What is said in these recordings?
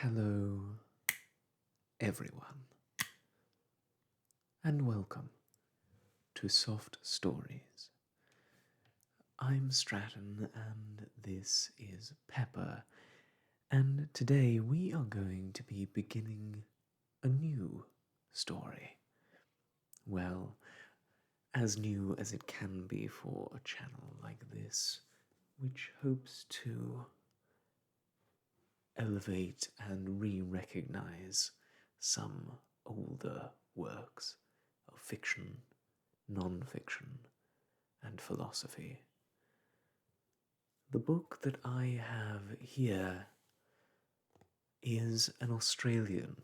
Hello, everyone, and welcome to Soft Stories. I'm Stratton, and this is Pepper, and today we are going to be beginning a new story. Well, as new as it can be for a channel like this, which hopes to elevate and re-recognize some older works of fiction, non-fiction, and philosophy. The book that I have here is an Australian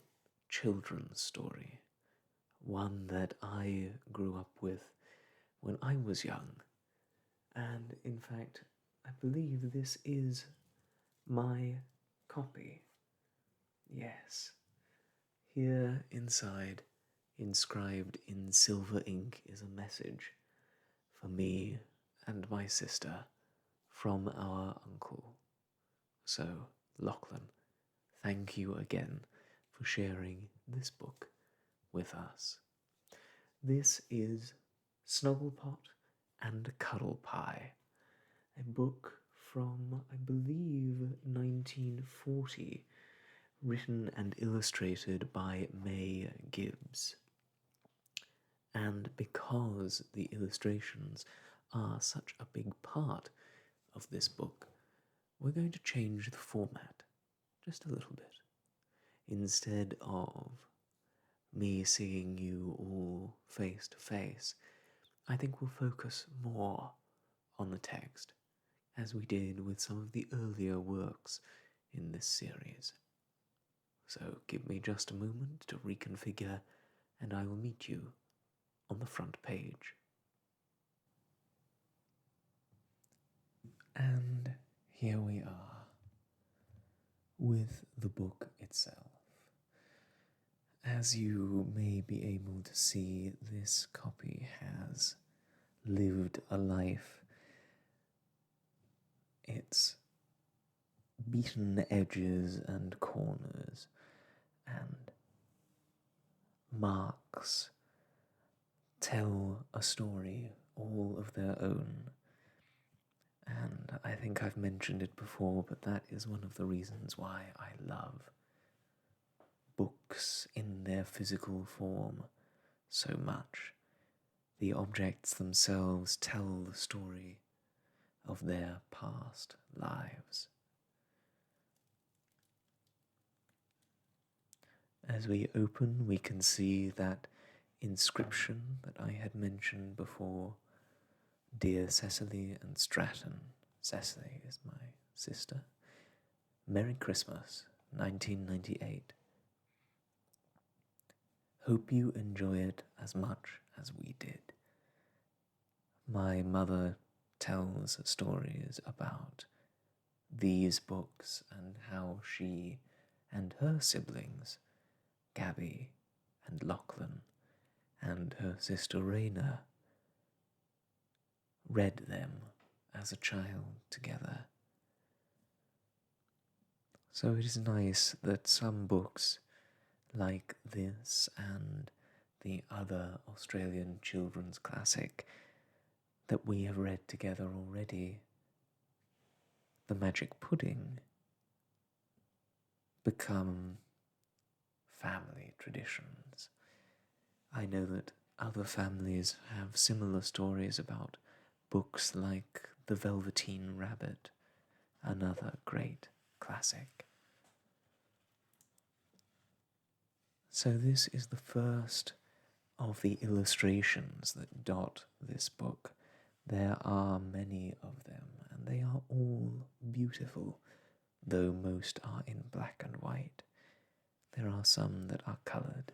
children's story, one that I grew up with when I was young, and in fact, I believe this is my copy. Yes, here inside, inscribed in silver ink, is a message for me and my sister from our uncle. So, Lachlan, thank you again for sharing this book with us. This is Snugglepot and Cuddlepie, a book from, I believe, 1940, written and illustrated by May Gibbs. And because the illustrations are such a big part of this book, we're going to change the format just a little bit. Instead of me seeing you all face to face, I think we'll focus more on the text, as we did with some of the earlier works in this series. So give me just a moment to reconfigure, and I will meet you on the front page. And here we are with the book itself. As you may be able to see, this copy has lived a life. Its beaten edges and corners and marks tell a story all of their own. And I think I've mentioned it before, but that is one of the reasons why I love books in their physical form so much. The objects themselves tell the story of their past lives. As we open, we can see that inscription that I had mentioned before. Dear Cecily and Stratton. Cecily is my sister. Merry Christmas, 1998. Hope you enjoy it as much as we did. My mother tells stories about these books and how she and her siblings, Gabby and Lachlan, and her sister Raina, read them as a child together. So it is nice that some books, like this and the other Australian children's classic that we have read together already, The Magic Pudding, become family traditions. I know that other families have similar stories about books like The Velveteen Rabbit, another great classic. So this is the first of the illustrations that dot this book. There are many of them, and they are all beautiful, though most are in black and white. There are some that are coloured,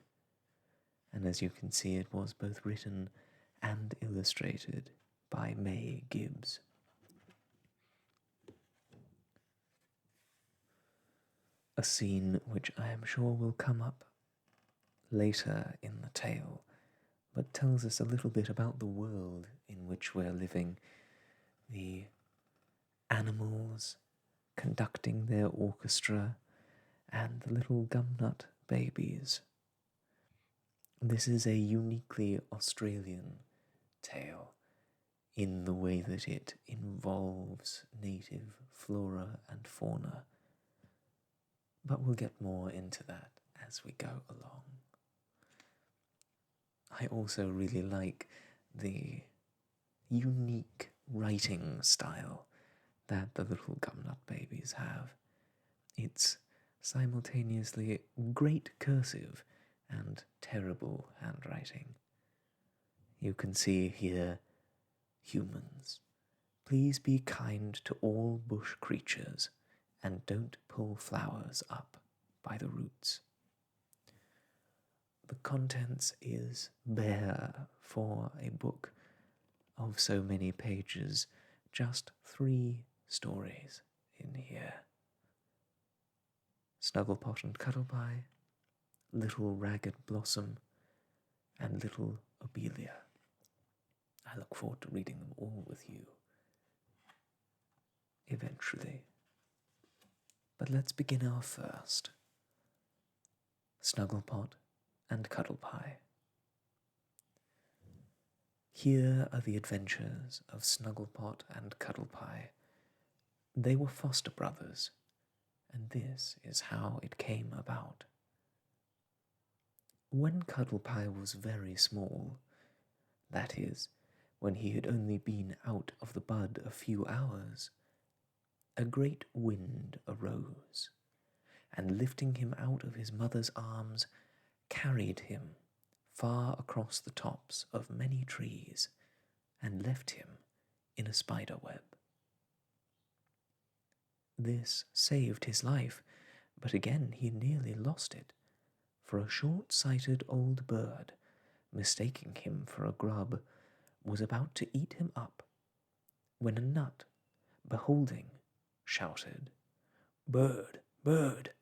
and as you can see, it was both written and illustrated by May Gibbs. A scene which I am sure will come up later in the tale, but tells us a little bit about the world in which we're living. The animals conducting their orchestra and the little gumnut babies. This is a uniquely Australian tale in the way that it involves native flora and fauna, but we'll get more into that as we go along. I also really like the unique writing style that the little gumnut babies have. It's simultaneously great cursive and terrible handwriting. You can see here, humans, please be kind to all bush creatures and don't pull flowers up by the roots. The contents is bare for a book of so many pages, just 3 stories in here. Snugglepot and Cuddlepie, Little Ragged Blossom, and Little Obelia. I look forward to reading them all with you eventually. But let's begin our first. Snugglepot and Cuddlepie. Here are the adventures of Snugglepot and Cuddlepie. They were foster brothers, and this is how it came about. When Cuddlepie was very small, that is, when he had only been out of the bud a few hours, a great wind arose, and lifting him out of his mother's arms, carried him far across the tops of many trees, and left him in a spider web. This saved his life, but again he nearly lost it, for a short-sighted old bird, mistaking him for a grub, was about to eat him up, when a nut, beholding, shouted, "Bird, bird,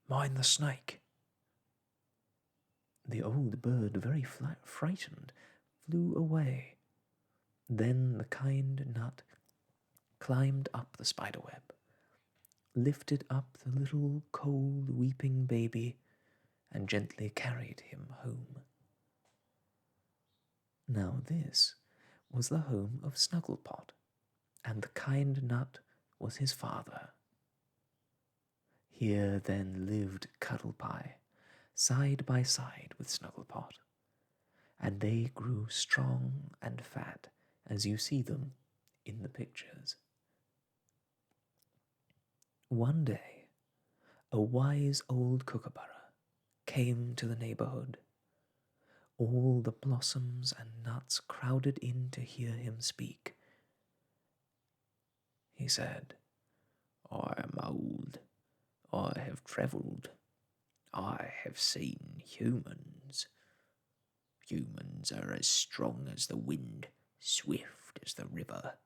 mind the snake!" The old bird, very frightened, flew away. Then the kind nut climbed up the spider web, lifted up the little cold weeping baby, and gently carried him home. Now this was the home of Snugglepot, and the kind nut was his father. Here then lived Cuddlepie, side by side with Snugglepot, and they grew strong and fat as you see them in the pictures. One day, a wise old kookaburra came to the neighborhood. All the blossoms and nuts crowded in to hear him speak. He said, "I am old. I have travelled. I have seen humans. Humans are as strong as the wind, swift as the river,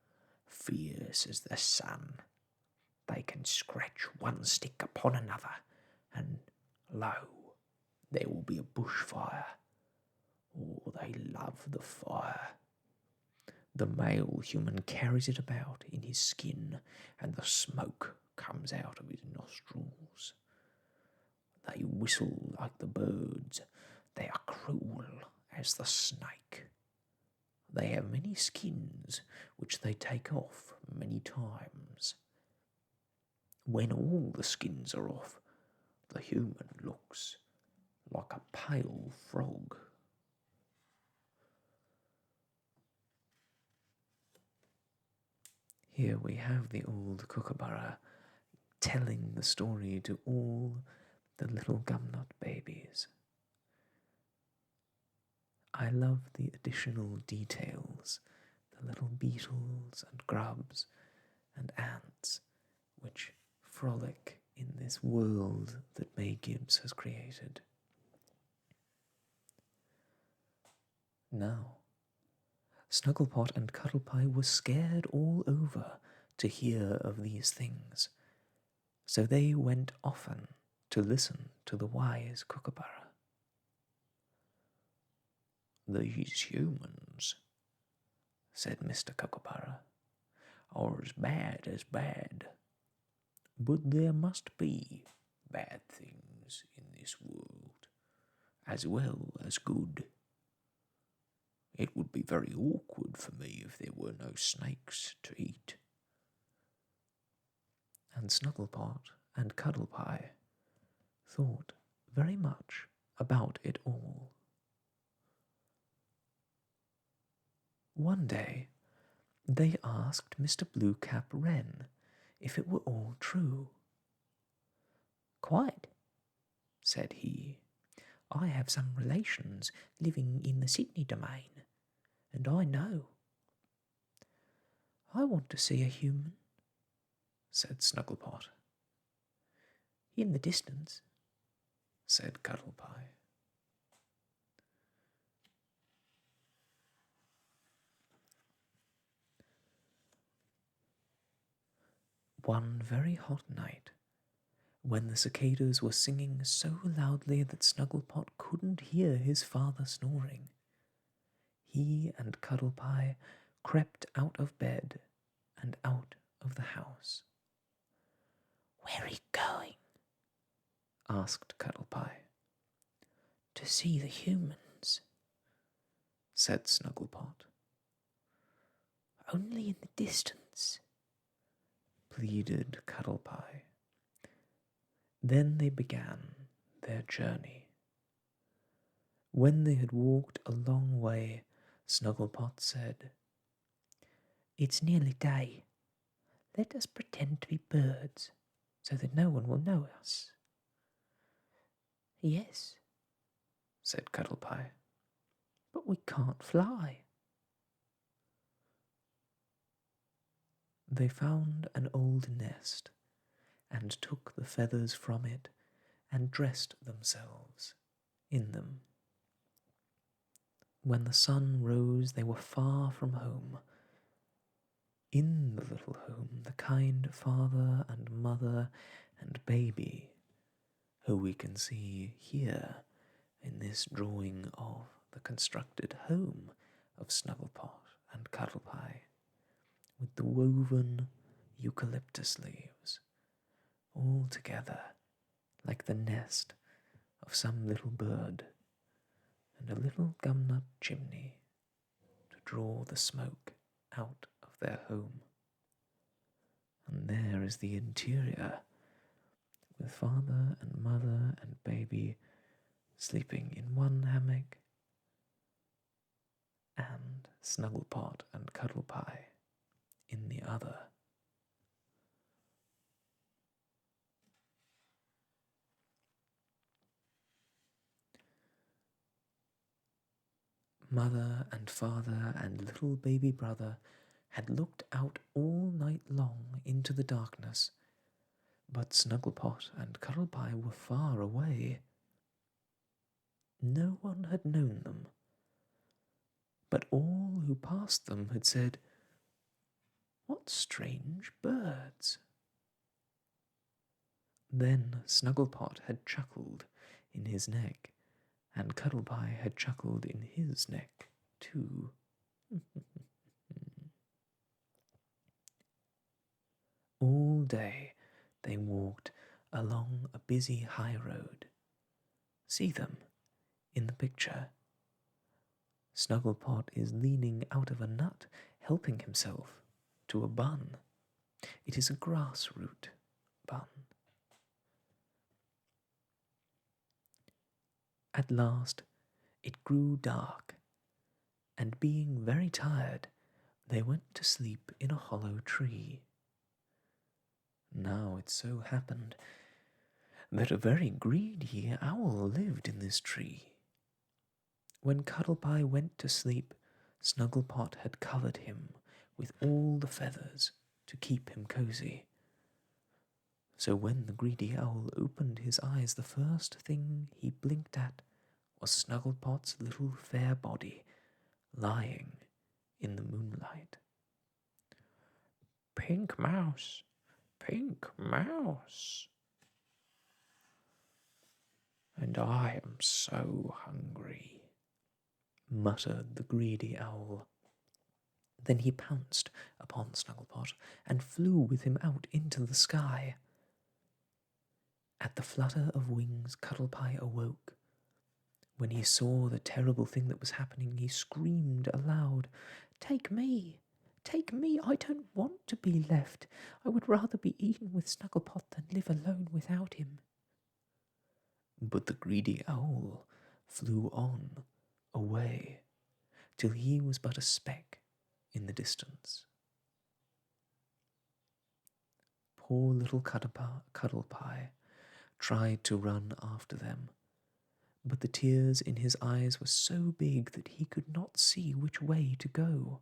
fierce as the sun. They can scratch one stick upon another, and lo, there will be a bushfire. Oh, they love the fire. The male human carries it about in his skin, and the smoke comes out of his nostrils. They whistle like the birds. They are cruel as the snake. They have many skins, which they take off many times. When all the skins are off, the human looks like a pale frog." Here we have the old kookaburra telling the story to all the little gumnut babies. I love the additional details, the little beetles and grubs and ants, which frolic in this world that May Gibbs has created. Now, Snugglepot and Cuddlepie were scared all over to hear of these things, so they went often to listen to the wise kookaburra. "These humans," said Mr. Kookaburra, "are as bad as bad. But there must be bad things in this world, as well as good. It would be very awkward for me if there were no snakes to eat. And Snugglepot and Cuddlepie thought very much about it all. One day, they asked Mr. Bluecap Wren if it were all true. "Quite," said he. "I have some relations living in the Sydney domain, and I know." "I want to see a human," said Snugglepot. "In the distance," said Cuddlepie. One very hot night, when the cicadas were singing so loudly that Snugglepot couldn't hear his father snoring, he and Cuddlepie crept out of bed and out of the house. "Where are you going?" asked Cuddlepie. "To see the humans," said Snugglepot. "Only in the distance," pleaded Cuddlepie. Then they began their journey. When they had walked a long way, Snugglepot said, "It's nearly day. Let us pretend to be birds, so that no one will know us." "Yes," said Cuddlepie, "but we can't fly." They found an old nest, and took the feathers from it, and dressed themselves in them. When the sun rose, they were far from home. In the little home, the kind father and mother and baby, who we can see here in this drawing of the constructed home of Snugglepot and Cuddlepie, with the woven eucalyptus leaves, all together like the nest of some little bird, and a little gumnut chimney to draw the smoke out of their home. And there is the interior, with father and mother and baby sleeping in one hammock, and Snugglepot and Cuddlepie in the other. Mother and father and little baby brother had looked out all night long into the darkness, but Snugglepot and Cuddlepie were far away. No one had known them, but all who passed them had said, "What strange birds!" Then Snugglepot had chuckled in his neck, and Cuddlepie had chuckled in his neck, too. All day they walked along a busy high road. See them in the picture. Snugglepot is leaning out of a nut, helping himself to a bun. It is a grass root bun. At last it grew dark, and being very tired, they went to sleep in a hollow tree. Now it so happened that a very greedy owl lived in this tree. When Cuddlepie went to sleep, Snugglepot had covered him with all the feathers to keep him cozy. So when the greedy owl opened his eyes, the first thing he blinked at was Snugglepot's little fair body lying in the moonlight. "Pink mouse, pink mouse. And I am so hungry," muttered the greedy owl. Then he pounced upon Snugglepot and flew with him out into the sky. At the flutter of wings, Cuddlepie awoke. When he saw the terrible thing that was happening, he screamed aloud, "Take me! Take me! I don't want to be left. I would rather be eaten with Snugglepot than live alone without him." But the greedy owl flew on, away, till he was but a speck in the distance. Poor little Cuddlepie tried to run after them, but the tears in his eyes were so big that he could not see which way to go.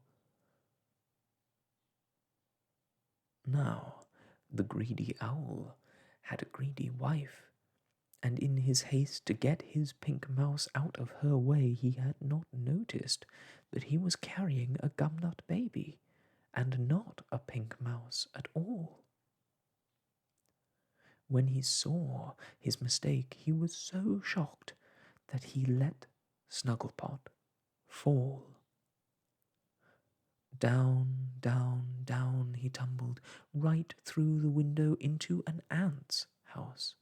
Now, the greedy owl had a greedy wife, and in his haste to get his pink mouse out of her way, he had not noticed that he was carrying a gumnut baby, and not a pink mouse at all. When he saw his mistake, he was so shocked that he let Snugglepot fall. Down, down, down he tumbled, right through the window into an ant's house.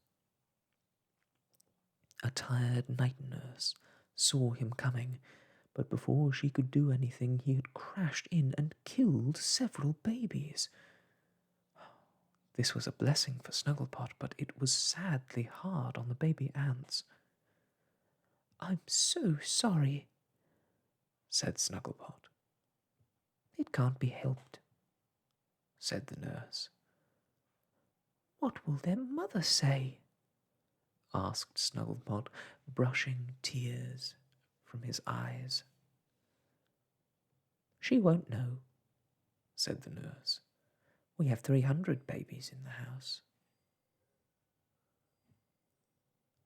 A tired night nurse saw him coming, but before she could do anything, he had crashed in and killed several babies. This was a blessing for Snugglepot, but it was sadly hard on the baby ants. "I'm so sorry," said Snugglepot. "It can't be helped," said the nurse. "What will their mother say?" asked Snugglepot, brushing tears from his eyes. "She won't know," said the nurse. "We have 300 babies in the house."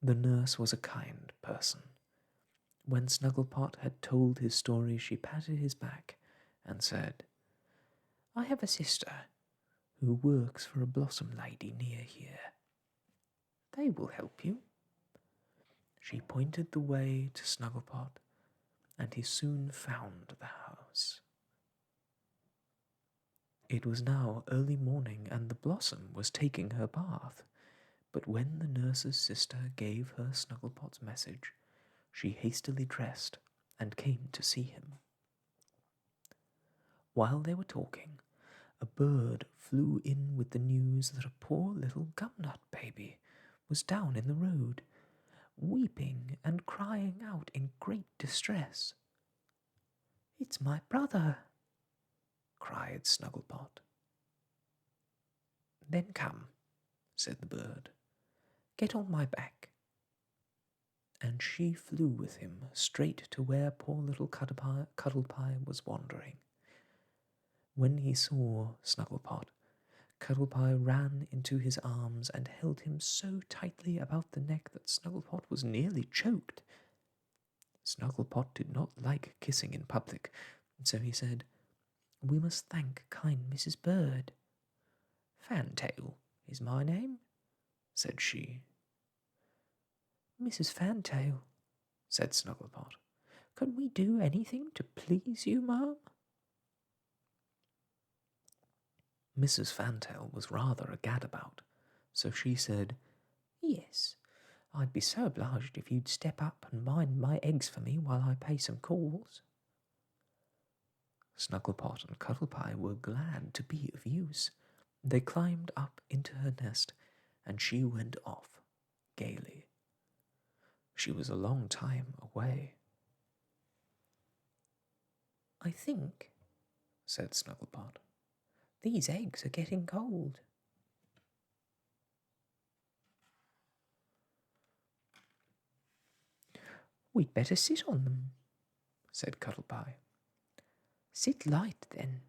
The nurse was a kind person. When Snugglepot had told his story, she patted his back and said, "I have a sister who works for a blossom lady near here. They will help you." She pointed the way to Snugglepot, and he soon found the house. It was now early morning, and the blossom was taking her bath, but when the nurse's sister gave her Snugglepot's message, she hastily dressed and came to see him. While they were talking, a bird flew in with the news that a poor little gumnut baby was down in the road, weeping and crying out in great distress. "It's my brother," cried Snugglepot. "Then come," said the bird. "Get on my back." And she flew with him straight to where poor little Cuddlepie was wandering. When he saw Snugglepot, Cuddlepie ran into his arms and held him so tightly about the neck that Snugglepot was nearly choked. Snugglepot did not like kissing in public, so he said, "We must thank kind Mrs. Bird." "Fantail is my name," said she. "Mrs. Fantail," said Snugglepot, "can we do anything to please you, ma'am?" Mrs. Fantail was rather a gadabout, so she said, "Yes, I'd be so obliged if you'd step up and mind my eggs for me while I pay some calls." Snugglepot and Cuddlepie were glad to be of use. They climbed up into her nest, and she went off gaily. She was a long time away. "I think," said Snugglepot, "these eggs are getting cold." "We'd better sit on them," said Cuddlepie. "Sit light, then,"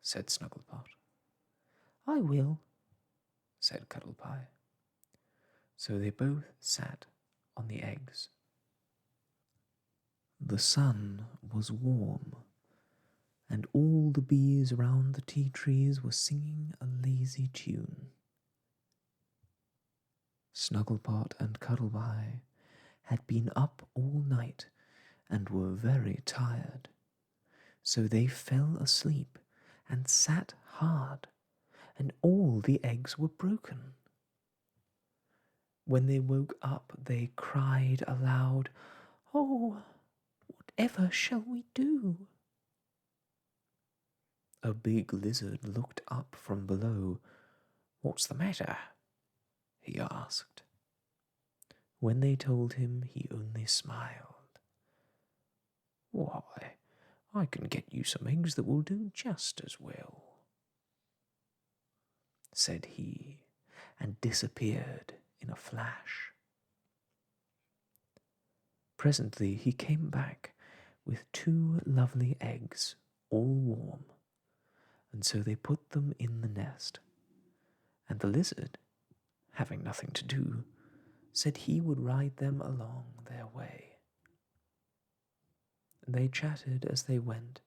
said Snugglepot. "I will," said Cuddlepie. So they both sat on the eggs. The sun was warm, and all the bees around the tea trees were singing a lazy tune. Snugglepot and Cuddlepie had been up all night and were very tired, so they fell asleep and sat hard, and all the eggs were broken. When they woke up, they cried aloud, "Oh, whatever shall we do?" A big lizard looked up from below. "What's the matter?" he asked. When they told him, he only smiled. "Why, I can get you some eggs that will do just as well," said he, and disappeared in a flash. Presently he came back with 2 lovely eggs, all warm, and so they put them in the nest, and the lizard, having nothing to do, said he would ride them along their way. They chatted as they went,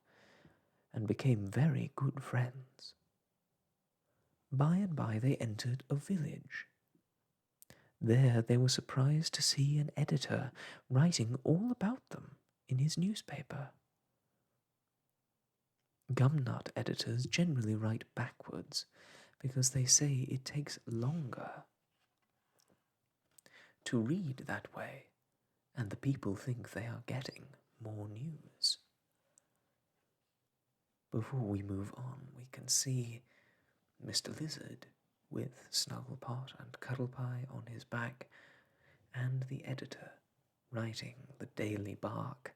and became very good friends. By and by they entered a village. There they were surprised to see an editor writing all about them in his newspaper. Gumnut editors generally write backwards because they say it takes longer to read that way, and the people think they are getting more news. Before we move on, we can see Mr. Lizard with Snugglepot and Cuddlepie on his back, and the editor writing the daily bark.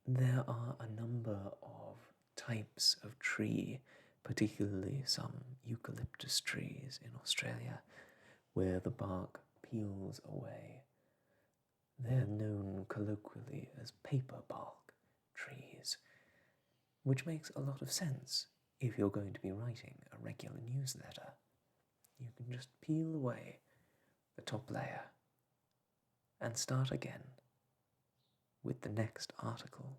There are a number of types of tree, particularly some eucalyptus trees in Australia, where the bark peels away. They're known colloquially as paper bark trees, which makes a lot of sense if you're going to be writing a regular newsletter. You can just peel away the top layer and start again with the next article.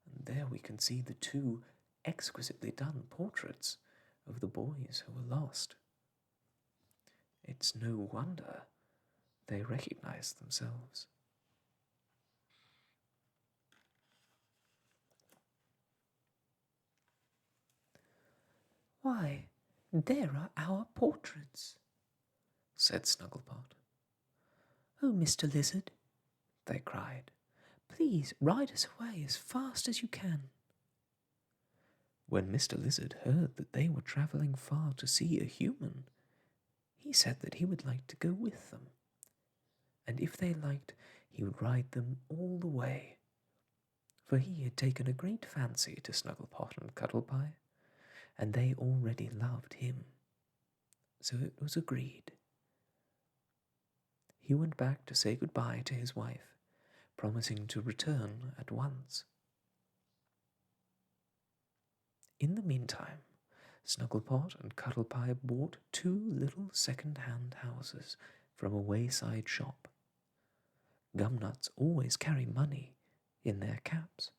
And there we can see the 2 exquisitely done portraits of the boys who were lost. It's no wonder they recognize themselves. "Why, there are our portraits," said Snugglepot. "Oh, Mr. Lizard," they cried, "please ride us away as fast as you can." When Mr. Lizard heard that they were travelling far to see a human, he said that he would like to go with them, and if they liked, he would ride them all the way, for he had taken a great fancy to Snugglepot and Cuddlepie, and they already loved him. So it was agreed. He went back to say goodbye to his wife, promising to return at once. In the meantime, Snugglepot and Cuddlepie bought 2 little second-hand houses from a wayside shop. Gumnuts always carry money in their caps.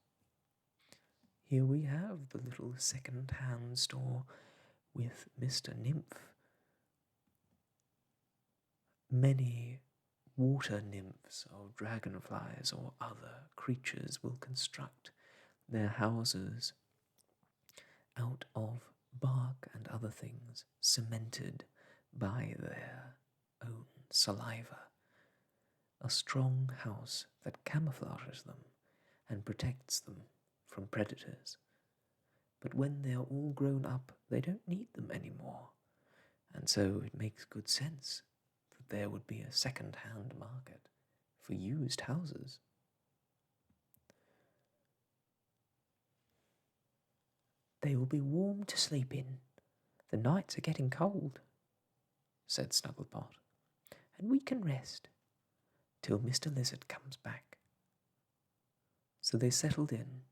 Here we have the little second-hand store with Mr. Nymph. Many water nymphs or dragonflies or other creatures will construct their houses out of bark and other things cemented by their own saliva. A strong house that camouflages them and protects them from predators. But when they are all grown up, they don't need them anymore, and so it makes good sense that there would be a second-hand market for used houses. "They will be warm to sleep in. The nights are getting cold," said Snugglepot, "and we can rest till Mr. Lizard comes back." So they settled in,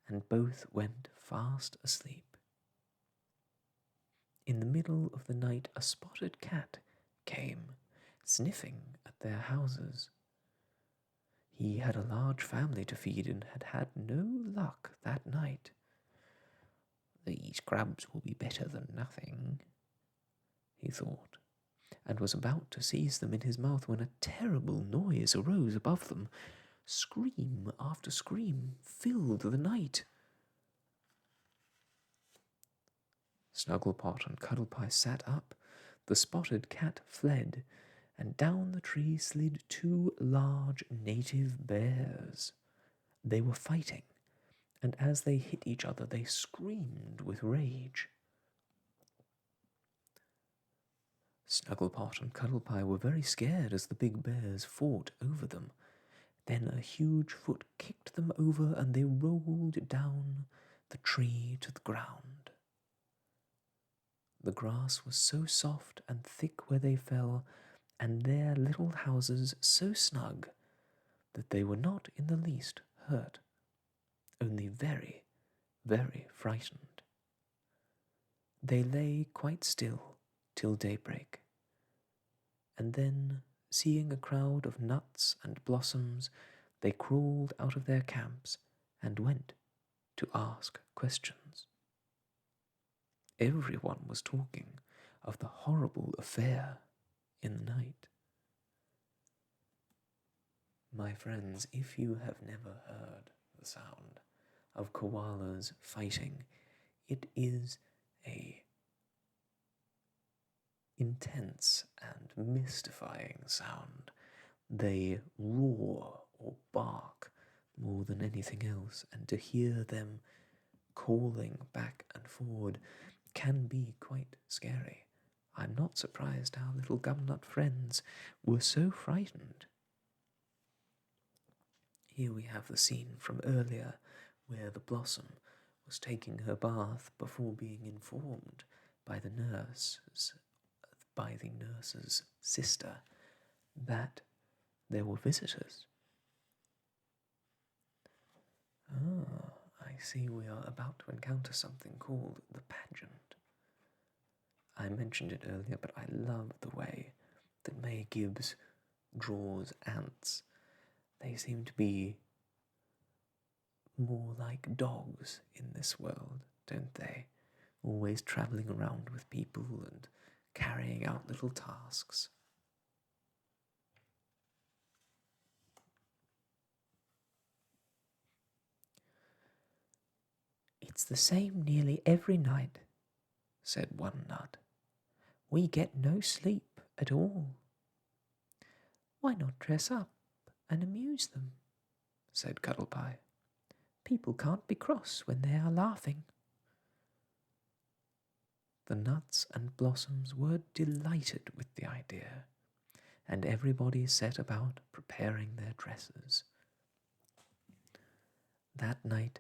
and both went fast asleep. In the middle of the night a spotted cat came, sniffing at their houses. He had a large family to feed and had had no luck that night. "These grubs will be better than nothing," he thought, and was about to seize them in his mouth when a terrible noise arose above them. Scream after scream filled the night. Snugglepot and Cuddlepie sat up, the spotted cat fled, and down the tree slid two large native bears. They were fighting, and as they hit each other, they screamed with rage. Snugglepot and Cuddlepie were very scared as the big bears fought over them. Then a huge foot kicked them over, and they rolled down the tree to the ground. The grass was so soft and thick where they fell, and their little houses so snug, that they were not in the least hurt, only very, very frightened. They lay quite still till daybreak, and then, seeing a crowd of nuts and blossoms, they crawled out of their camps and went to ask questions. Everyone was talking of the horrible affair in the night. My friends, if you have never heard the sound of koalas fighting, it is a intense and mystifying sound. They roar or bark more than anything else, and to hear them calling back and forward can be quite scary. I'm not surprised our little gumnut friends were so frightened. Here we have the scene from earlier where the Blossom was taking her bath before being informed by the nurse's sister that there were visitors. Ah, I see we are about to encounter something called the pageant. I mentioned it earlier, but I love the way that May Gibbs draws ants. They seem to be more like dogs in this world, don't they? Always travelling around with people and carrying out little tasks. "It's the same nearly every night," said one nut. "We get no sleep at all." "Why not dress up and amuse them?" said Cuddlepie. "People can't be cross when they are laughing." The nuts and blossoms were delighted with the idea, and everybody set about preparing their dresses. That night,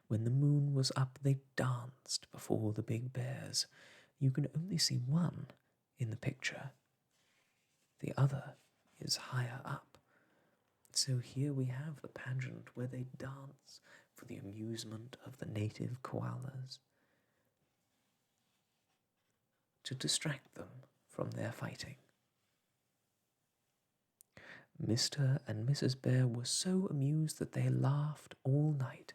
when the moon was up, they danced before the big bears. You can only see one in the picture. The other is higher up. So here we have the pageant where they dance for the amusement of the native koalas, to distract them from their fighting. Mr. and Mrs. Bear were so amused that they laughed all night.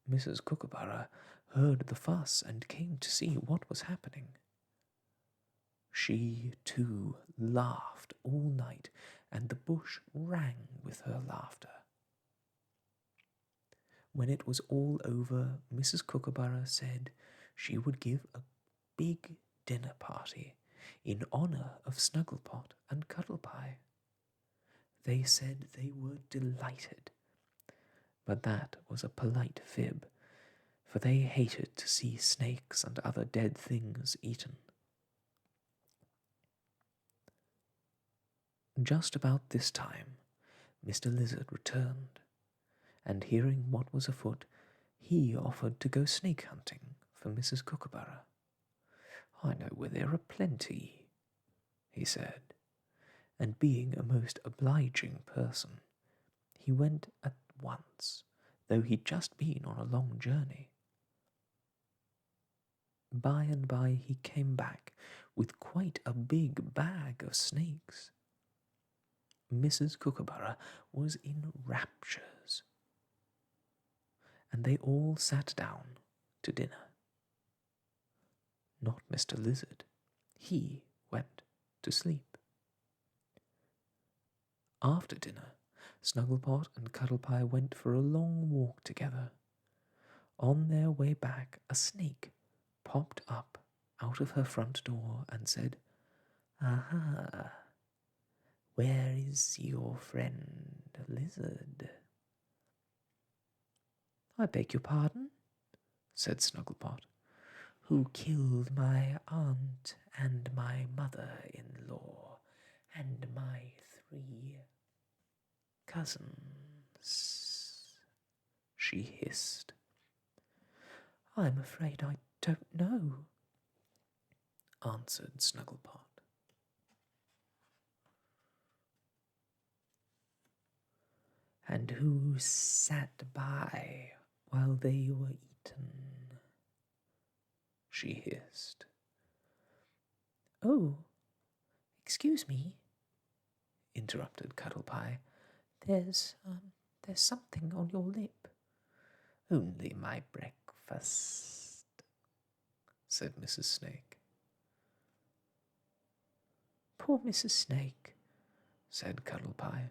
Mrs. Kookaburra heard the fuss and came to see what was happening. She, too, laughed all night, and the bush rang with her laughter. When it was all over, Mrs. Kookaburra said she would give a big dinner party in honour of Snugglepot and Cuddlepie. They said they were delighted, but that was a polite fib, for they hated to see snakes and other dead things eaten. Just about this time, Mr. Lizard returned, and hearing what was afoot, he offered to go snake hunting for Mrs. Kookaburra. "I know where there are plenty," he said, and being a most obliging person, he went at once, though he'd just been on a long journey. By and by he came back with quite a big bag of snakes. Mrs. Kookaburra was in raptures, and they all sat down to dinner. Not Mr. Lizard. He went to sleep. After dinner, Snugglepot and Cuddlepie went for a long walk together. On their way back, a snake popped up out of her front door and said, "Aha! Where is your friend, Lizard?" "I beg your pardon?" said Snugglepot. "Who killed my aunt and my mother-in-law and my 3 cousins?" she hissed. "I'm afraid I don't know," answered Snugglepot. "And who sat by while they were eaten?" she hissed. "Oh, excuse me," interrupted Cuddlepie. There's something on your lip." "Only my breakfast," said Mrs. Snake. "Poor Mrs. Snake," said Cuddlepie.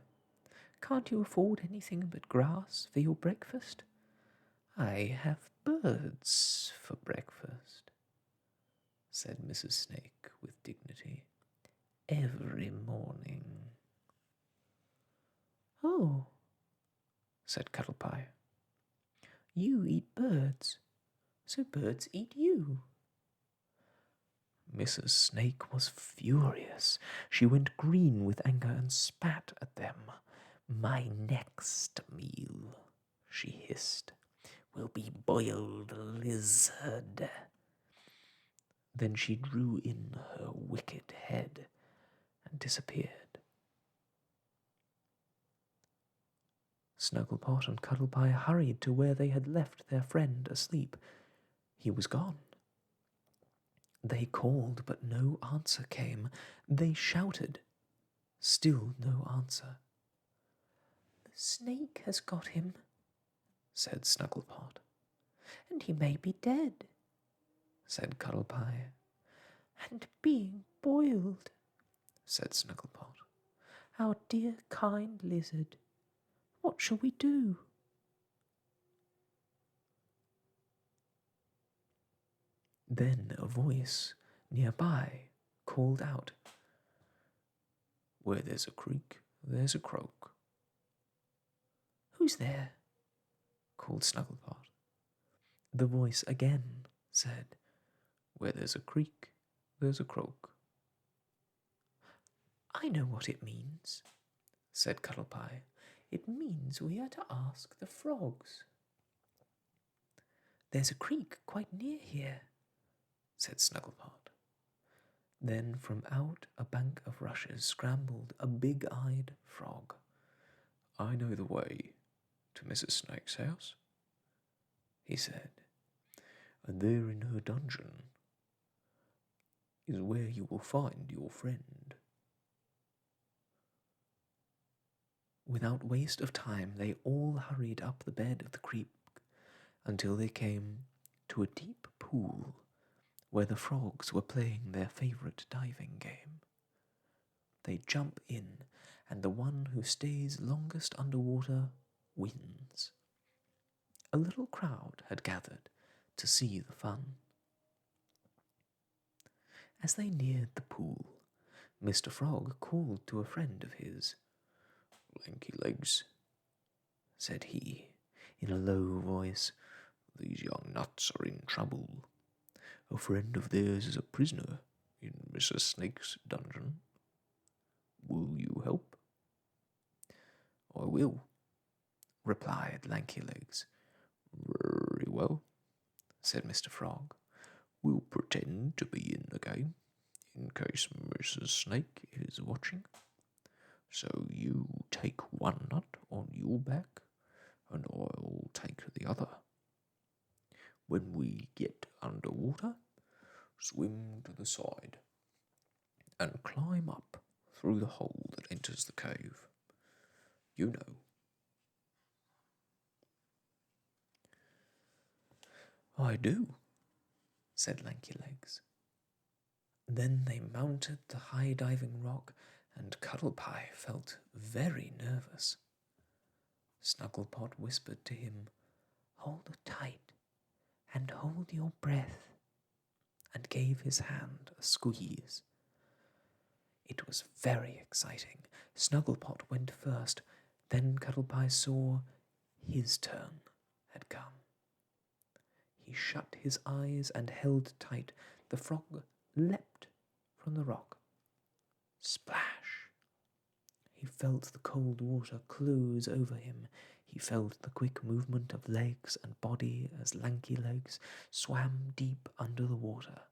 "Can't you afford anything but grass for your breakfast?" "I have birds for breakfast," said Mrs. Snake with dignity, "every morning." "Oh," said Cuddlepie. "You eat birds, so birds eat you." Mrs. Snake was furious. She went green with anger and spat at them. "My next meal," she hissed, "will be boiled lizard." Then she drew in her wicked head and disappeared. Snugglepot and Cuddlepie hurried to where they had left their friend asleep. He was gone. They called, but no answer came. They shouted. Still no answer. "The snake has got him," said Snugglepot. "And he may be dead," said Cuddlepie. "And being boiled," said Snugglepot. "Our dear kind lizard. What shall we do?" Then a voice nearby called out, "Where there's a creek, there's a croak." "Who's there?" called Snugglepot. The voice again said, "Where there's a creek, there's a croak." "I know what it means," said Cuddlepie. "It means we are to ask the frogs." "There's a creek quite near here," said Snugglepot. Then from out a bank of rushes scrambled a big-eyed frog. "I know the way to Mrs. Snake's house," he said, "and there in her dungeon is where you will find your friend." Without waste of time, they all hurried up the bed of the creek until they came to a deep pool where the frogs were playing their favorite diving game. They jump in, and the one who stays longest underwater wins. A little crowd had gathered to see the fun. As they neared the pool, Mr. Frog called to a friend of his. "Lanky Legs," said he, in a low voice, "these young nuts are in trouble. A friend of theirs is a prisoner in Mrs. Snake's dungeon. Will you help?" "I will," replied Lanky Legs. "Very well," said Mr. Frog. "We'll pretend to be in the game, in case Mrs. Snake is watching. So you take one nut on your back, and I'll take the other. When we get underwater, swim to the side and climb up through the hole that enters the cave. You know." "I do," said Lanky Legs. Then they mounted the high diving rock, and Cuddlepie felt very nervous. Snugglepot whispered to him, "Hold it tight and hold your breath." and gave his hand a squeeze. It was very exciting. Snugglepot went first, then Cuddlepie saw his turn had come. He shut his eyes and held tight. The frog leapt from the rock. Splash! He felt the cold water close over him. He felt the quick movement of legs and body as lanky legs swam deep under the water.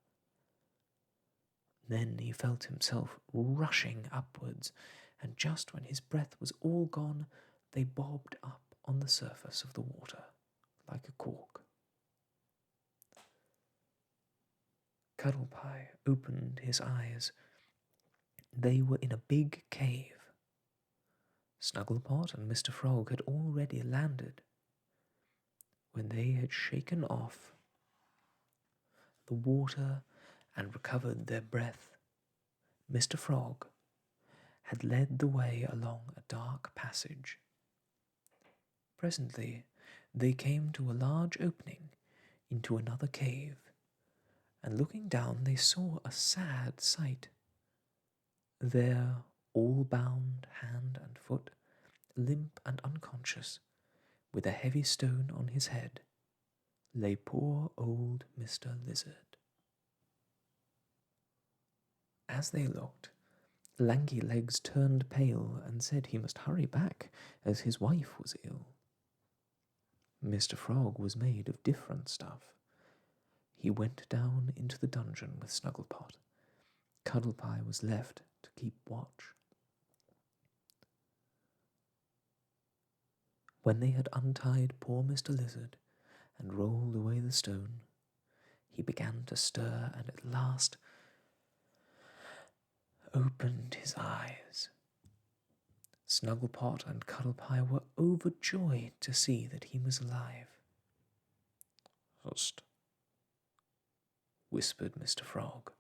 Then he felt himself rushing upwards, and just when his breath was all gone, they bobbed up on the surface of the water like a cork. Cuddlepie opened his eyes. They were in a big cave. Snugglepot and Mr. Frog had already landed. When they had shaken off the water and recovered their breath, Mr. Frog had led the way along a dark passage. Presently they came to a large opening into another cave, and looking down they saw a sad sight. There, all bound hand and foot, limp and unconscious, with a heavy stone on his head, lay poor old Mr. Lizard. As they looked, Lanky Legs turned pale and said he must hurry back, as his wife was ill. Mr. Frog was made of different stuff. He went down into the dungeon with Snugglepot. Cuddlepie was left to keep watch. When they had untied poor Mr. Lizard and rolled away the stone, he began to stir and at last opened his eyes. Snugglepot and Cuddlepie were overjoyed to see that he was alive. "Hust," whispered Mr. Frog.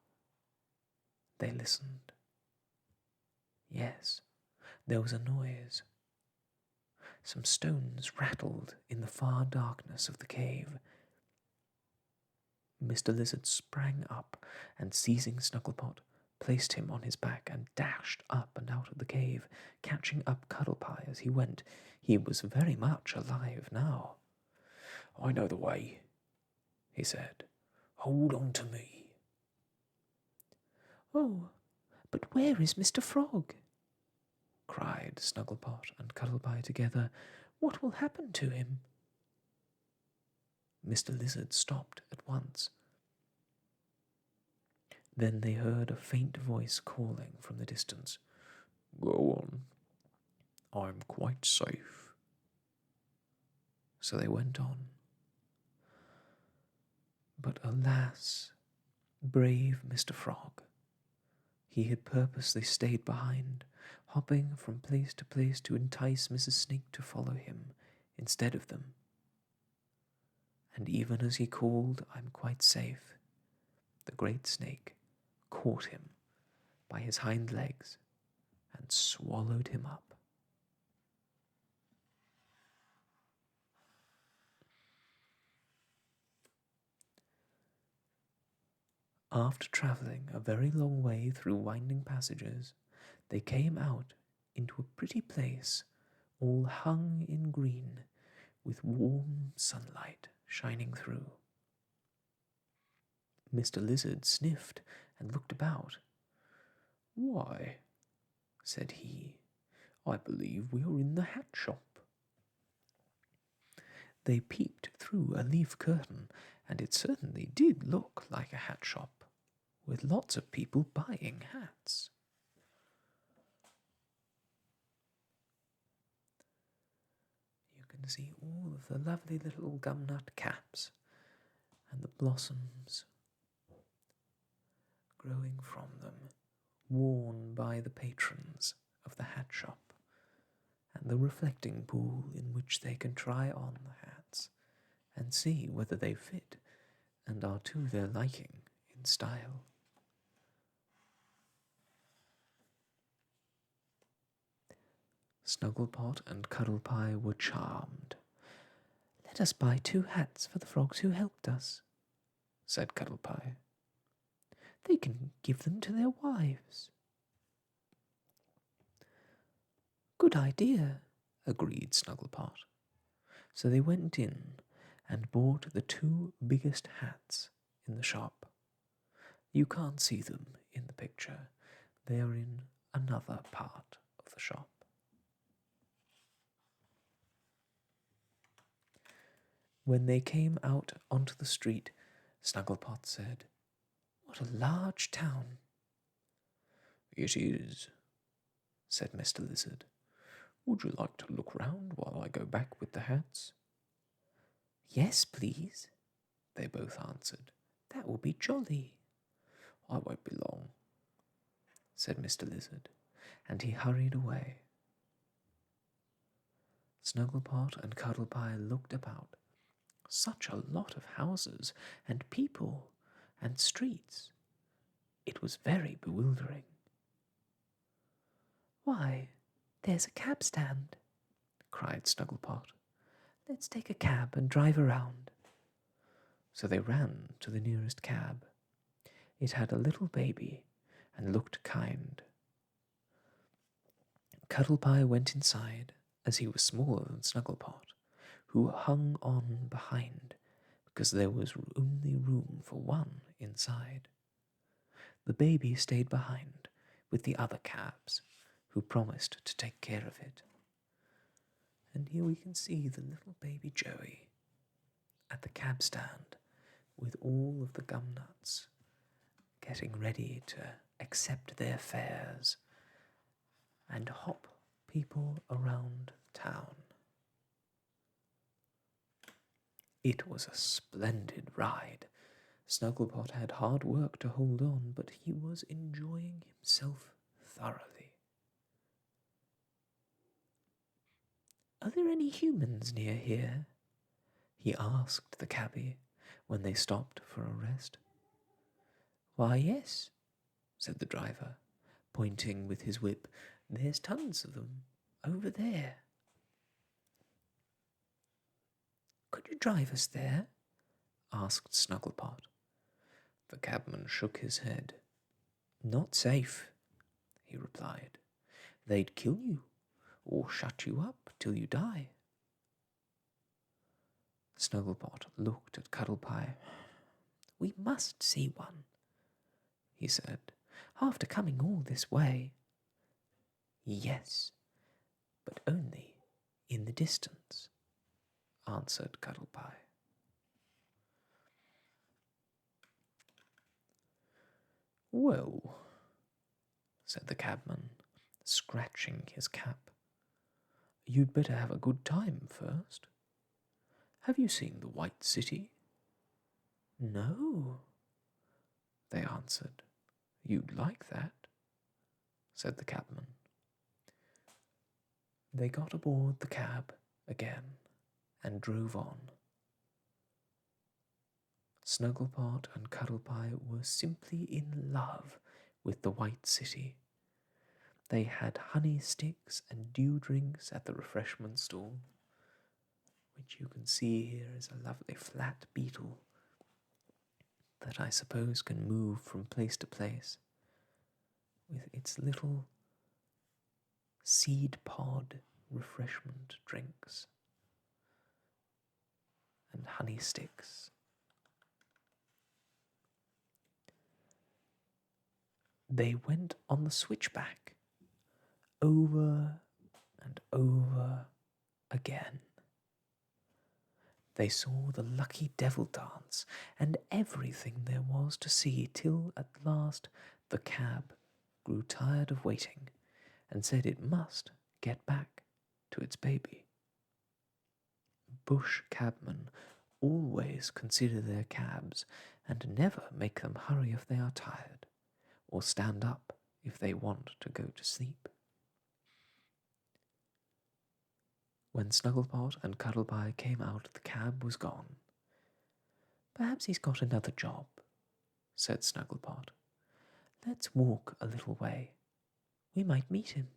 They listened. Yes, there was a noise. Some stones rattled in the far darkness of the cave. Mr. Lizard sprang up and, seizing Snugglepot, placed him on his back and dashed up and out of the cave, catching up Cuddlepie as he went. He was very much alive now. "I know the way," he said. "Hold on to me." "Oh, but where is Mr. Frog?" cried Snugglepot and Cuddlepie together. "What will happen to him?" Mr. Lizard stopped at once. Then they heard a faint voice calling from the distance. "Go on. I'm quite safe." So they went on. But alas, brave Mr. Frog! He had purposely stayed behind, hopping from place to place to entice Mrs. Snake to follow him instead of them. And even as he called, "I'm quite safe," the great snake caught him by his hind legs and swallowed him up. After travelling a very long way through winding passages, they came out into a pretty place, all hung in green, with warm sunlight shining through. Mr. Lizard sniffed and looked about. "Why," said he, "I believe we are in the hat shop." They peeped through a leaf curtain, and it certainly did look like a hat shop, with lots of people buying hats. You can see all of the lovely little gumnut caps and the blossoms growing from them, worn by the patrons of the hat shop, and the reflecting pool in which they can try on the hats and see whether they fit and are to their liking in style. Snugglepot and Cuddlepie were charmed. "Let us buy 2 hats for the frogs who helped us," said Cuddlepie. They can give them to their wives. Good idea, agreed Snugglepot. So they went in and bought the 2 biggest hats in the shop. You can't see them in the picture. They are in another part of the shop. When they came out onto the street, Snugglepot said, "What a large town." "It is," said Mr. Lizard. "Would you like to look round while I go back with the hats?" "Yes, please," they both answered. "That will be jolly." "I won't be long," said Mr. Lizard, and he hurried away. Snugglepot and Cuddlepie looked about. Such a lot of houses and people and streets. It was very bewildering. "Why, there's a cab stand," cried Snugglepot. "Let's take a cab and drive around." So they ran to the nearest cab. It had a little baby and looked kind. Cuddlepie went inside, as he was smaller than Snugglepot, who hung on behind because there was only room for one inside. The baby stayed behind with the other cabs, who promised to take care of it. And here we can see the little baby Joey at the cab stand with all of the gumnuts getting ready to accept their fares and hop people around town. It was a splendid ride. Snugglepot had hard work to hold on, but he was enjoying himself thoroughly. "Are there any humans near here?" he asked the cabby when they stopped for a rest. "Why, yes," said the driver, pointing with his whip. "There's tons of them over there." "Could you drive us there?" asked Snugglepot. The cabman shook his head. "Not safe," he replied. "They'd kill you or shut you up till you die." Snugglepot looked at Cuddlepie. "We must see one," he said, "after coming all this way." "Yes, but only in the distance," answered Cuddlepie. "Well," said the cabman, scratching his cap, "you'd better have a good time first. Have you seen the White City?" "No," they answered. "You'd like that," said the cabman. They got aboard the cab again and drove on. Snugglepot and Cuddlepie were simply in love with the White City. They had honey sticks and dew drinks at the refreshment stall, which you can see here is a lovely flat beetle that I suppose can move from place to place with its little seed pod refreshment drinks and honey sticks. They went on the switchback over and over again. They saw the lucky devil dance and everything there was to see, till at last the cab grew tired of waiting and said it must get back to its baby. Bush cabmen always consider their cabs and never make them hurry if they are tired, or stand up if they want to go to sleep. When Snugglepot and Cuddlepie came out, the cab was gone. "Perhaps he's got another job," said Snugglepot. "Let's walk a little way. We might meet him."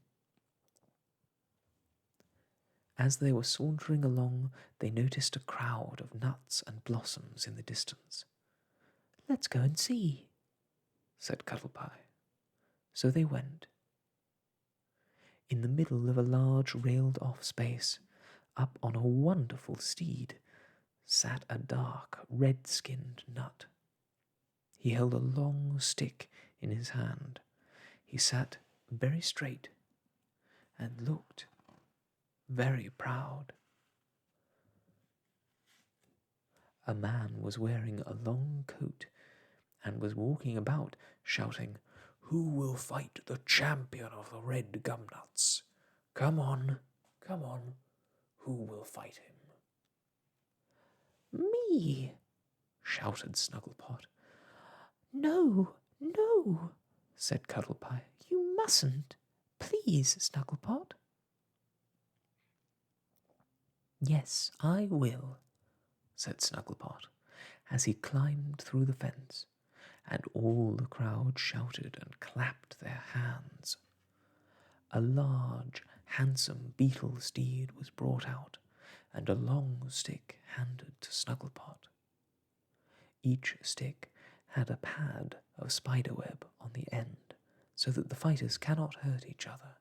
As they were sauntering along, they noticed a crowd of nuts and blossoms in the distance. "Let's go and see," said Cuddlepie. So they went. In the middle of a large railed-off space, up on a wonderful steed, sat a dark, red-skinned nut. He held a long stick in his hand. He sat very straight and looked very proud. A man was wearing a long coat and was walking about shouting, "Who will fight the champion of the red gumnuts? Come on, come on, who will fight him?" "Me!" shouted Snugglepot. "No, no," said Cuddlepie. "You mustn't. Please, Snugglepot." "Yes, I will," said Snugglepot, as he climbed through the fence, and all the crowd shouted and clapped their hands. A large, handsome beetle steed was brought out, and a long stick handed to Snugglepot. Each stick had a pad of spiderweb on the end, so that the fighters cannot hurt each other.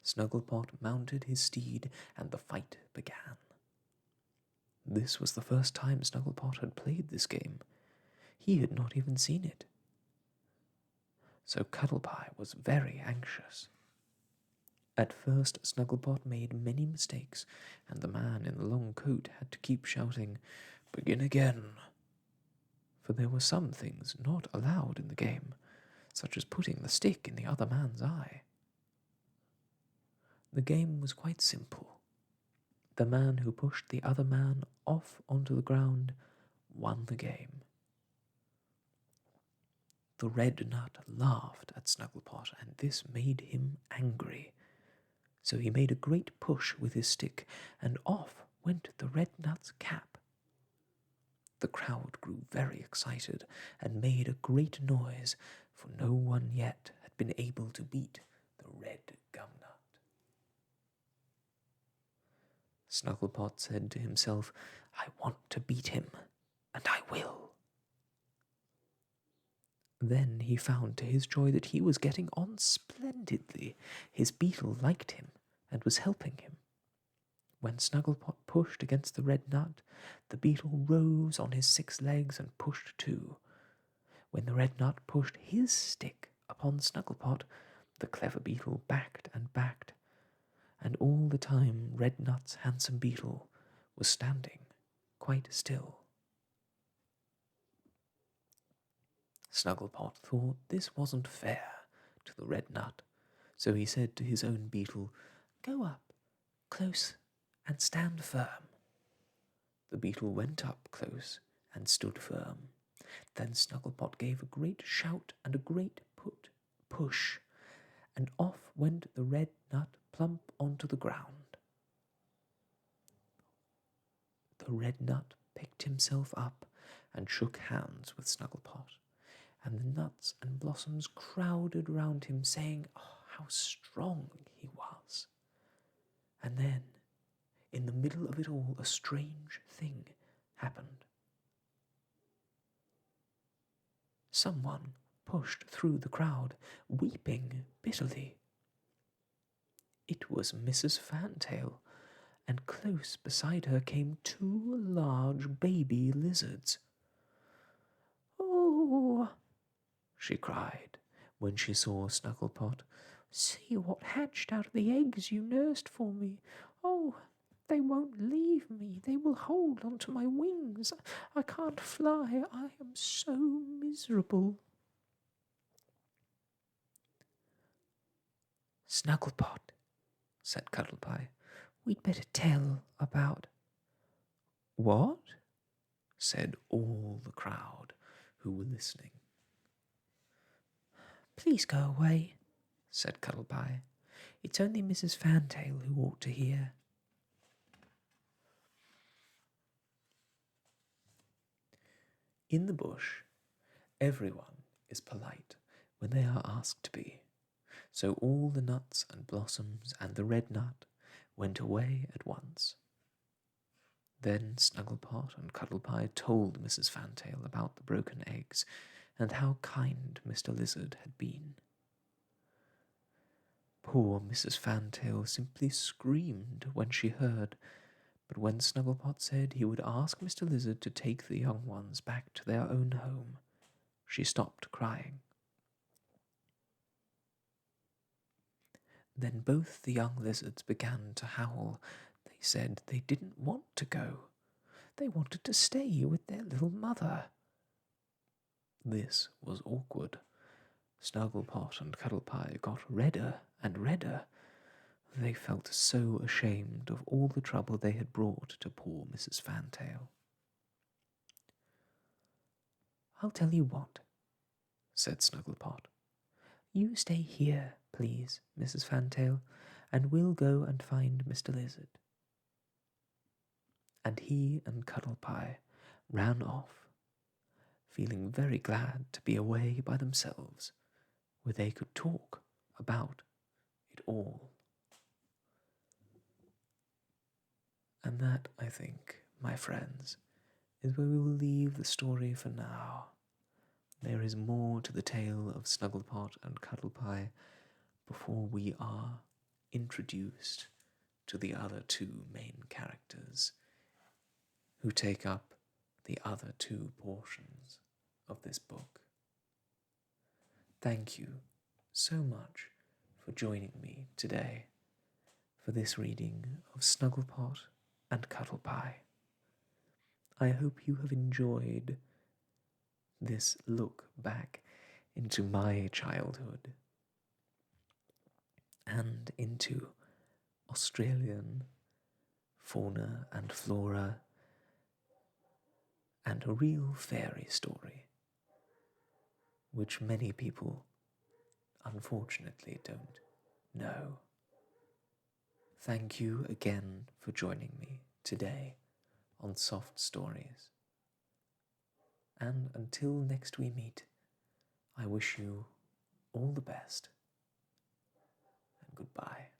Snugglepot mounted his steed, and the fight began. This was the first time Snugglepot had played this game. He had not even seen it. So Cuddlepie was very anxious. At first, Snugglepot made many mistakes, and the man in the long coat had to keep shouting, "Begin again," for there were some things not allowed in the game, such as putting the stick in the other man's eye. The game was quite simple. The man who pushed the other man off onto the ground won the game. The red nut laughed at Snugglepot, and this made him angry. So he made a great push with his stick, and off went the red nut's cap. The crowd grew very excited and made a great noise, for no one yet had been able to beat the red gumnut. Snugglepot said to himself, "I want to beat him, and I will." Then he found to his joy that he was getting on splendidly. His beetle liked him and was helping him. When Snugglepot pushed against the red nut, the beetle rose on his 6 legs and pushed too. When the red nut pushed his stick upon Snugglepot, the clever beetle backed and backed, and all the time Red Nut's handsome beetle was standing quite still. Snugglepot thought this wasn't fair to the red nut, so he said to his own beetle, "Go up close and stand firm." The beetle went up close and stood firm. Then Snugglepot gave a great shout and a great push, and off went the red nut plump onto the ground. The red nut picked himself up and shook hands with Snugglepot, and the nuts and blossoms crowded round him, saying, "Oh, how strong he was." And then, in the middle of it all, a strange thing happened. Someone pushed through the crowd, weeping bitterly. It was Mrs. Fantail, and close beside her came 2 large baby lizards. "Oh," she cried, when she saw Snugglepot, "see what hatched out of the eggs you nursed for me. Oh, they won't leave me. They will hold onto my wings. I can't fly. I am so miserable." "Snugglepot," said Cuddlepie, "we'd better tell about—" "What?" said all the crowd who were listening. "Please go away," said Cuddlepie. "It's only Mrs. Fantail who ought to hear." In the bush, everyone is polite when they are asked to be. So all the nuts and blossoms and the red nut went away at once. Then Snugglepot and Cuddlepie told Mrs. Fantail about the broken eggs, and how kind Mr. Lizard had been. Poor Mrs. Fantail simply screamed when she heard, but when Snugglepot said he would ask Mr. Lizard to take the young ones back to their own home, she stopped crying. Then both the young lizards began to howl. They said they didn't want to go. They wanted to stay with their little mother. This was awkward. Snugglepot and Cuddlepie got redder and redder. They felt so ashamed of all the trouble they had brought to poor Mrs. Fantail. "I'll tell you what," said Snugglepot. "You stay here, please, Mrs. Fantail, and we'll go and find Mr. Lizard." And he and Cuddlepie ran off, feeling very glad to be away by themselves, where they could talk about it all. And that, I think, my friends, is where we will leave the story for now. There is more to the tale of Snugglepot and Cuddlepie before we are introduced to the other two main characters who take up the other two portions of this book. Thank you so much for joining me today for this reading of Snugglepot and Cuddlepie. I hope you have enjoyed this look back into my childhood and into Australian fauna and flora and a real fairy story, which many people unfortunately don't know. Thank you again for joining me today on Soft Stories. And until next we meet, I wish you all the best and goodbye.